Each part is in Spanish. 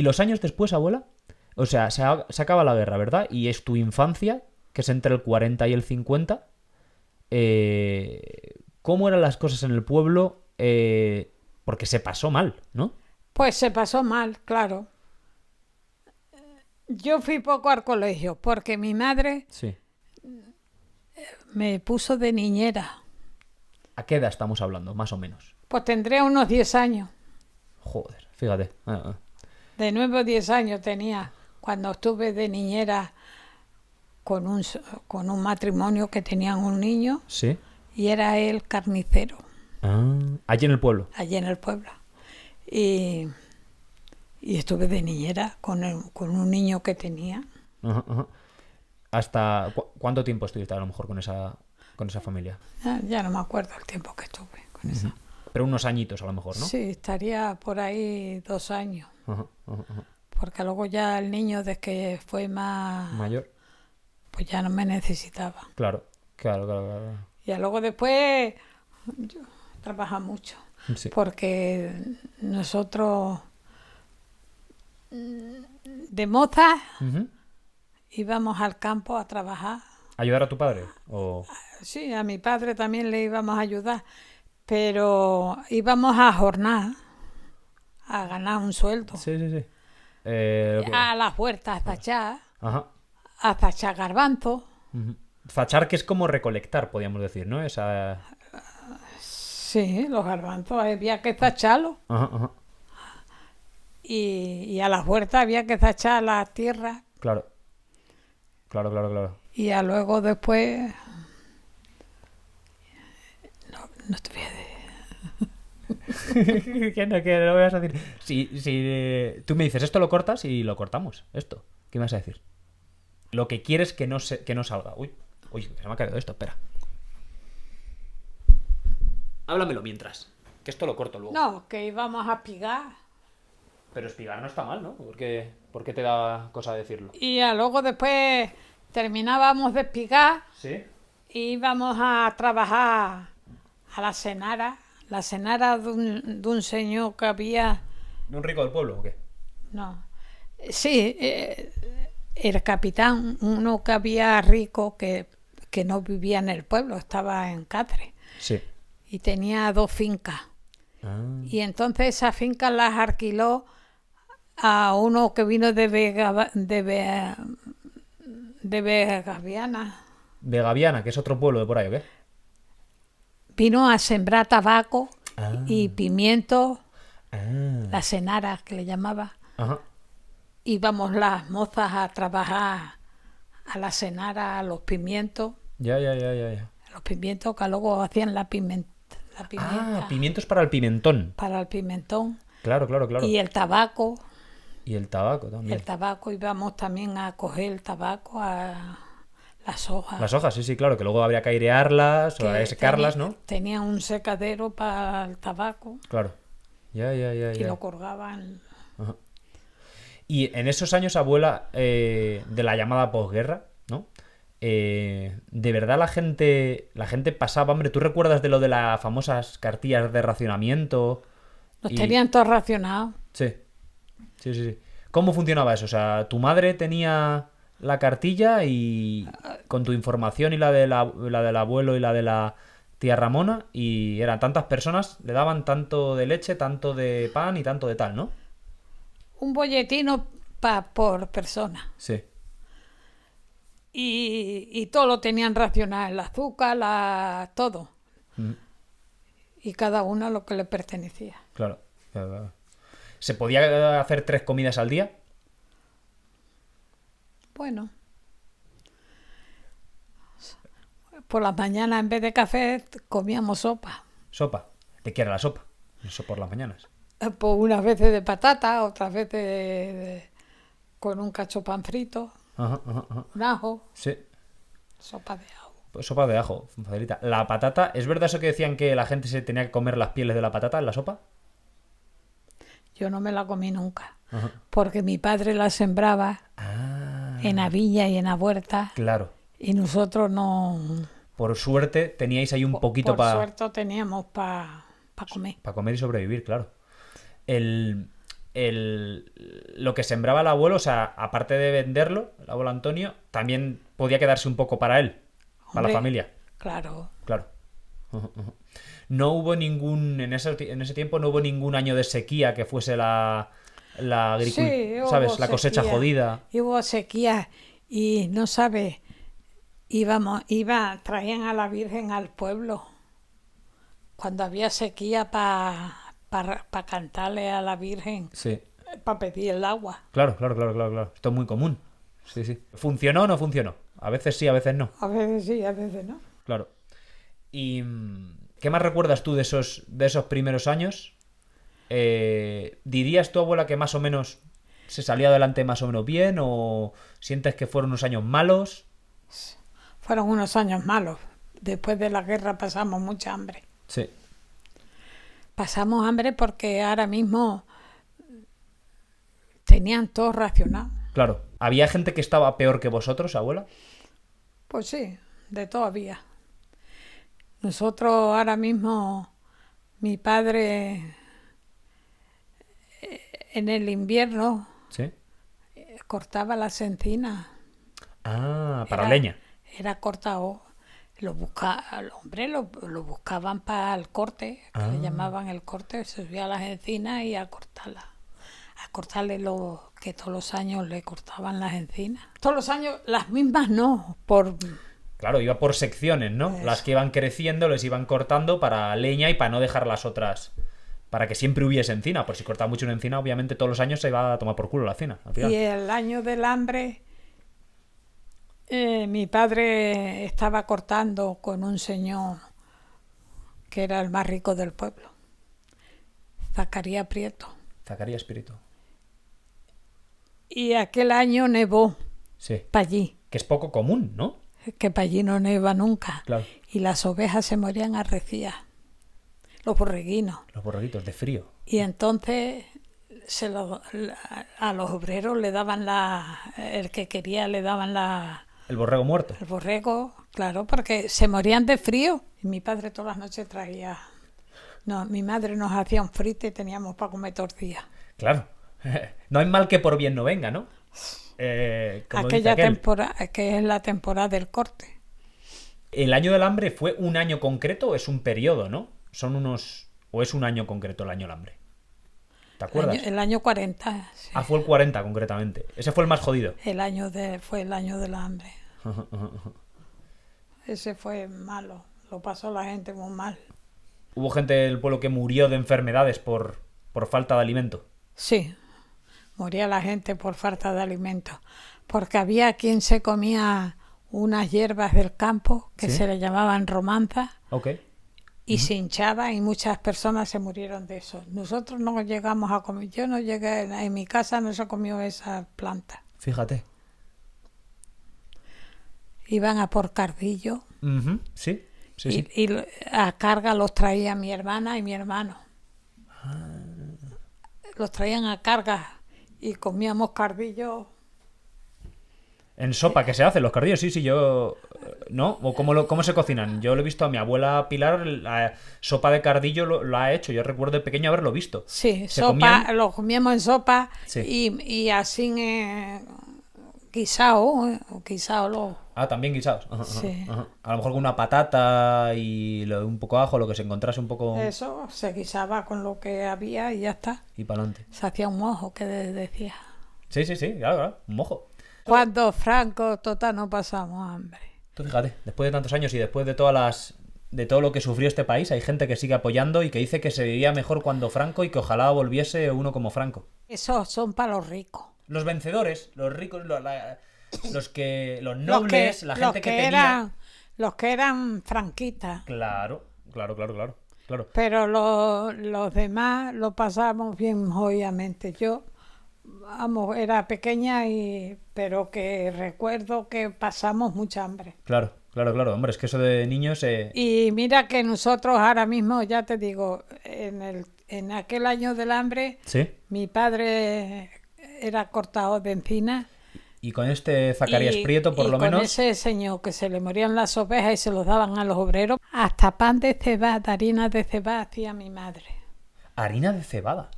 ¿Y los años después, abuela? O sea, se acaba la guerra, ¿verdad? Y es tu infancia, que es entre el 40 y el 50. ¿Cómo eran las cosas en el pueblo? Porque se pasó mal, ¿no? Pues se pasó mal, claro. Yo fui poco al colegio porque mi madre Sí. me puso de niñera. ¿A qué edad estamos hablando, más o menos? Pues tendría unos 10 años. Joder, fíjate. De 9 o 10 años tenía cuando estuve de niñera con un matrimonio que tenían un niño ¿Sí? y era él carnicero Allí en el pueblo. allí en el pueblo. Y, y estuve de niñera con un niño que tenía. Ajá, ajá. ¿Hasta cuánto tiempo estuviste a lo mejor con esa familia? Ya no me acuerdo el tiempo que estuve con eso. Pero unos añitos a lo mejor, ¿no? Sí, estaría por ahí 2 años. Ajá, ajá, ajá. Porque luego ya el niño, desde que fue más, Mayor. pues ya no me necesitaba. Claro, claro, claro, claro. Y luego después yo trabaja mucho. Sí. Porque nosotros de moza Ujú. íbamos al campo a trabajar. ¿Ayudar a tu padre? O... Sí, a mi padre también le íbamos a ayudar, pero íbamos a jornar, a ganar un sueldo, Sí, sí, sí. a las huertas Ajá. a zachar garbanzos. Ujú. Fachar, que es como recolectar, podríamos decir, ¿no? Esa... Sí, los garbanzos había que zacharlos. Ajá, ajá. Y a las huertas había que zachar la tierra. Claro. Claro, claro, claro. Y ya luego después... No te voy a decir. Que no me vas a decir. Si tú me dices esto lo cortas y lo cortamos. Esto. ¿Qué me vas a decir? Lo que quieres que que no salga. Uy, uy, que se me ha caído esto, espera. Háblamelo mientras. Que esto lo corto luego. No, que íbamos a pigar. Pero espigar no está mal, ¿no? ¿Por qué te da cosa decirlo? Y ya luego después terminábamos de pigar ¿Sí? y íbamos a trabajar a la cenara de un señor que había... ¿De un rico del pueblo o qué? No, sí, el capitán, uno que había rico que no vivía en el pueblo, estaba en Cáceres Sí. y tenía 2 fincas. Y entonces esas fincas las alquiló a uno que vino de Vegaviana. De Gaviana, que es otro pueblo de por ahí, ¿o qué? Vino a sembrar tabaco Ah. y pimientos, Ah. la senara que le llamaba. Ajá. Íbamos las mozas a trabajar a la senara, a los pimientos. Ya. Los pimientos que luego hacían la pimienta Ah, pimientos para el pimentón. para el pimentón. Claro, claro, claro. Y el tabaco. Y el tabaco también. El tabaco, íbamos también a coger el tabaco, a las hojas. Las hojas, sí, sí, claro, que luego habría que airearlas o Que secarlas, ¿no? Tenían un secadero para el tabaco Claro. Ya. y lo colgaban. Ajá. Y en esos años, abuela, de la llamada posguerra, ¿no? De verdad la gente pasaba, hombre, ¿tú recuerdas de lo de las famosas cartillas de racionamiento? Los Y... tenían todos racionados. Sí. Sí. ¿Cómo funcionaba eso? O sea, tu madre tenía la cartilla y con tu información y la del abuelo y la de la tía Ramona, y eran tantas personas, le daban tanto de leche, tanto de pan y tanto de tal, ¿no? Un bolletino por persona. Sí. Y todo lo tenían racionado, el azúcar, todo. Mm, Y cada uno lo que le pertenecía. claro. ¿Se podía hacer 3 comidas al día? Bueno, por las mañanas en vez de café comíamos sopa. ¿Sopa? ¿De qué era la sopa? Eso por las mañanas. Pues unas veces de patata, otras veces con un cachopán frito, Ajá. un ajo, Sí. sopa de ajo. Pues sopa de ajo, facilita. La patata, ¿es verdad eso que decían que la gente se tenía que comer las pieles de la patata en la sopa? Yo no me la comí nunca, Ajá. porque mi padre la sembraba en la villa y en la huerta Claro. y nosotros no... Por suerte teníais ahí un poquito Por suerte teníamos para comer. para comer y sobrevivir, claro. El... lo que sembraba el abuelo, o sea, aparte de venderlo, el abuelo Antonio, también podía quedarse un poco para él, para Hombre, la familia. claro. Claro. No hubo en ese tiempo no hubo ningún año de sequía que fuese la agricultura, Sí, ¿sabes? hubo La cosecha sequía. jodida. Hubo sequía y no sabes, traían a la Virgen al pueblo cuando había sequía para cantarle a la Virgen, Sí. para pedir el agua. Claro, claro, claro, claro, claro. Esto es muy común. Sí, sí. ¿Funcionó o no funcionó? A veces sí, a veces no. A veces sí, a veces no. Claro. ¿Y qué más recuerdas tú de esos primeros años? ¿Dirías tu abuela que más o menos se salió adelante más o menos bien? ¿O sientes que fueron unos años malos? Fueron unos años malos. Después de la guerra pasamos mucha hambre. Sí. Pasamos hambre porque ahora mismo tenían todo racionado. Claro. ¿Había gente que estaba peor que vosotros, abuela? Pues sí, de todo había. Nosotros ahora mismo, mi padre en el invierno Sí. cortaba las encinas. Ah, para Era, leña. era cortado. Al hombre lo buscaban para el corte, que le llamaban el corte, se subía a las encinas y a cortarlas. A cortarle lo que todos los años le cortaban las encinas. Todos los años, las mismas no, Claro, iba por secciones, ¿no? Eso. Las que iban creciendo les iban cortando para leña y para no dejar las otras. Para que siempre hubiese encina. Por si cortaba mucho una encina, obviamente todos los años se iba a tomar por culo la encina. Al final. Y el año del hambre, mi padre estaba cortando con un señor que era el más rico del pueblo, Zacarías Prieto. Zacarías Espíritu. Y aquel año nevó Sí. para allí, Que es poco común, ¿no? que para allí no neva nunca. Claro. Y las ovejas se morían arrecidas, los borreguinos. Los borreguitos de frío. Y entonces a los obreros le daban el que quería le daban El borrego muerto. el borrego, claro, porque se morían de frío. Y mi padre todas las noches traía. No, mi madre nos hacía un frito y teníamos para comer tortillas. Claro. No hay mal que por bien no venga, ¿no? Como dice Aquella aquel. temporada, que es la temporada del corte. ¿El año del hambre fue un año concreto o es un periodo, no? ¿O es un año concreto el año del hambre? ¿Te acuerdas? El año 40, sí. Ah, fue el 40 concretamente. Ese fue el más jodido. Fue el año del hambre. Ese fue malo. Lo pasó la gente muy mal. Hubo gente del pueblo que murió de enfermedades por falta de alimento. Sí, moría la gente por falta de alimentos. Porque había quien se comía unas hierbas del campo que ¿Sí? se le llamaban romanzas Ok. y se hinchaba y muchas personas se murieron de eso. Nosotros no llegamos a comer. Yo no llegué, en mi casa no se comió esa planta. Fíjate. Iban a por cardillo Ujú, sí, sí, y, sí. y a carga los traía mi hermana y mi hermano. Los traían a carga y comíamos cardillo. En sopa, ¿qué se hace? Los cardillos, sí, sí, yo... ¿No? ¿O cómo se cocinan? Yo lo he visto a mi abuela Pilar, la sopa de cardillo lo ha hecho. Yo recuerdo de pequeño haberlo visto. Sí, Se sopa, comían- lo comíamos en sopa Sí. y así guisado, Ah, también guisados. Ajá, ajá, Sí. ajá. A lo mejor con una patata y un poco de ajo, lo que se encontrase un poco... eso se guisaba con lo que había y ya está. Y para adelante. Se hacía un mojo que decía. Sí, sí, sí, claro, claro. Un mojo. Cuando Franco, total, no pasamos hambre. Tú fíjate, después de tantos años y después de de todo lo que sufrió este país, hay gente que sigue apoyando y que dice que se vivía mejor cuando Franco y que ojalá volviese uno como Franco. Esos son para los ricos. Los vencedores, los ricos, los Los nobles, la gente que tenía... los que eran franquistas. Claro, claro, claro, claro, claro. Pero los demás lo pasamos bien, obviamente. Yo, vamos, era pequeña, pero que recuerdo que pasamos mucha hambre. Claro, claro, claro. Hombre, es que eso de niños... Y mira que nosotros ahora mismo, ya te digo, en aquel año del hambre, Sí. mi padre era cortador de encina. Y con este Zacarías Y- Prieto, por y lo con menos... ese señor que se le morían las ovejas y se los daban a los obreros, hasta pan de cebada, harina de cebada hacía mi madre. Harina de cebada.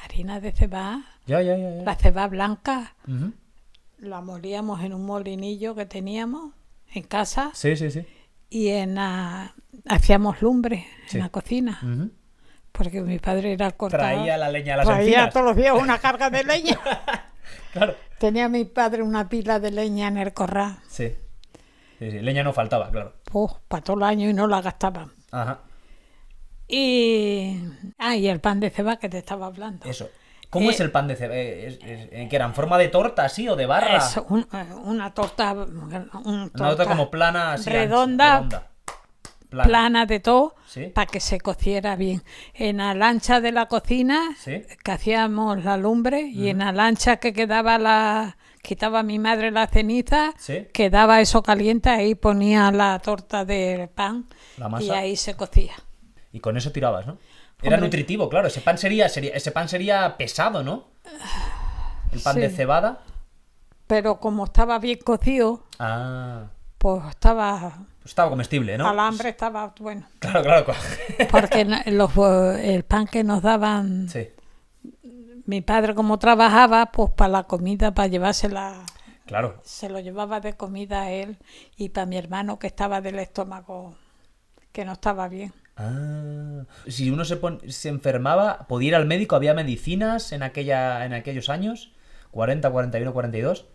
harina de cebada, Ya. la cebada blanca, Ujú. la molíamos en un molinillo que teníamos en casa Sí. y hacíamos lumbre Sí. en la cocina, Ujú. porque mi padre era cortador. Traía la leña a las Traía encinas. todos los días una carga de leña. Claro. Tenía mi padre una pila de leña en el corral, Sí. Leña no faltaba, claro. pues para todo el año y no la gastaban. Ajá. Y el pan de cebada que te estaba hablando. Eso. ¿Cómo es el pan de cebada? ¿Que era en forma de torta así o de barra? Es una torta, Una torta como plana, así redonda, plana de todo, Sí. para que se cociera bien. En la lancha de la cocina, Sí. que hacíamos la lumbre, y en la lancha que quitaba mi madre la ceniza, Sí. quedaba eso caliente, ahí ponía la torta de pan La masa. y ahí se cocía. Y con eso tirabas, ¿no? Era Hombre. nutritivo, claro. Ese pan sería pesado, ¿no? El pan Sí. de cebada. Pero como estaba bien cocido, Ah. pues estaba... Pues estaba comestible, ¿no? Al hambre estaba bueno. Claro. Porque el pan que nos daban, Sí. mi padre como trabajaba, pues para la comida, para llevársela, Claro. se lo llevaba de comida a él y para mi hermano que estaba del estómago, que no estaba bien. Ah. Si uno se enfermaba, podía ir al médico, había medicinas en aquellos años, 40, 41, 42.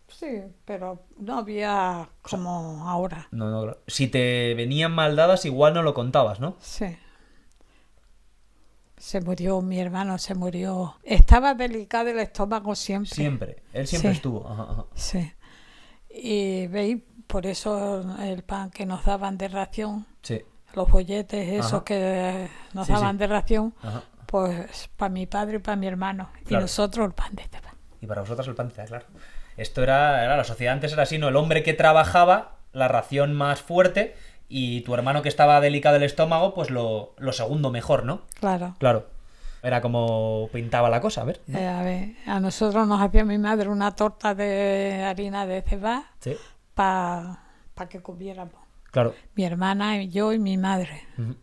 Sí, pero no había como ahora. No, claro. Si te venían mal dadas, igual no lo contabas, ¿no? Sí. Se murió, mi hermano se murió. Estaba delicado el estómago siempre. Siempre. Él siempre Sí. estuvo. Ajá. Sí. Y veis, por eso el pan que nos daban de ración, Sí. los bolletes esos Ajá. que nos Sí, daban sí. de ración, Ajá. pues para mi padre y para mi hermano. Y Claro. nosotros el pan de cebada. Y para vosotras el pan de cebada, claro. Esto era la sociedad antes era así, ¿no? El hombre que trabajaba, la ración más fuerte, y tu hermano que estaba delicado el estómago, pues lo segundo mejor, ¿no? Claro. Claro. Era como pintaba la cosa, a ver. ¿no? A ver, a nosotros nos hacía mi madre una torta de harina de cebada Sí. para que comiéramos. Claro. Mi hermana, yo y mi madre. Ujú.